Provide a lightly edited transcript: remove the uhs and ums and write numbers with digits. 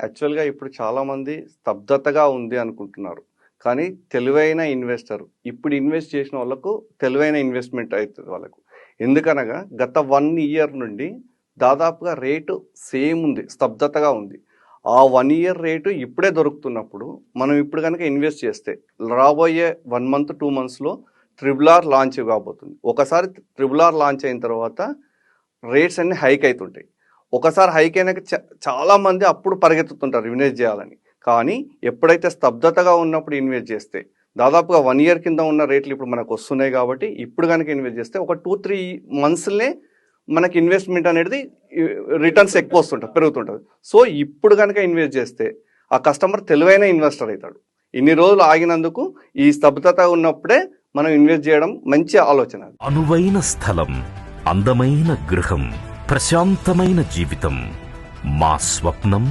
యాక్చువల్‌గా ఇప్పుడు చాలామంది స్తబ్దతగా ఉంది అనుకుంటున్నారు. కానీ తెలివైన ఇన్వెస్టర్ ఇప్పుడు ఇన్వెస్ట్ చేసిన వాళ్ళకు తెలివైన ఇన్వెస్ట్‌మెంట్ అయితది వాళ్ళకు. ఎందుకనగా గత 1 ఇయర్ నుండి దాదాపుగా రేటు సేమ్ ఉంది. స్తబ్దతగా ఉంది. ఆ 1 ఇయర్ రేటు ఇప్పుడే దొరుకుతున్నప్పుడు మనం ఇప్పుడు గనుక ఇన్వెస్ట్ చేస్తే రాబోయే 1 మంత్, 2 మంత్స్‌లో త్రిబుల్ ఆర్ లాంచ్ కాబోతుంది. ఒకసారి త్రిబుల్ ఆర్ లాంచ్ అయిన తర్వాత రేట్స్ అన్నీ హైక్ అయితుంటాయి. ఒకసారి హైక్ అయినాక చాలామంది అప్పుడు పరిగెత్తుతుంటారు ఇన్వెస్ట్ చేయాలని. కానీ ఎప్పుడైతే స్తబ్దతగా ఉన్నప్పుడు ఇన్వెస్ట్ చేస్తే దాదాపుగా 1 ఇయర్ కింద ఉన్న రేట్లు ఇప్పుడు మనకు వస్తున్నాయి కాబట్టి ఇప్పుడు కనుక ఇన్వెస్ట్ చేస్తే ఒక 2-3 మంత్స్‌లే మనకి ఇన్వెస్ట్మెంట్ అనేది రిటర్న్స్ ఎక్కువ వస్తుంటుంది, పెరుగుతుంటుంది. సో ఇప్పుడు కనుక ఇన్వెస్ట్ చేస్తే ఆ కస్టమర్ తెలివైన ఇన్వెస్టర్ అవుతాడు. ఇన్ని రోజులు ఆగినందుకు ఈ స్తబ్దత ఉన్నప్పుడే మనం ఇన్వెస్ట్ చేయడం మంచి ఆలోచన. అనువైన స్థలం, అందమైన గృహం, ప్రశాంతమైన జీవితం మా స్వప్నం.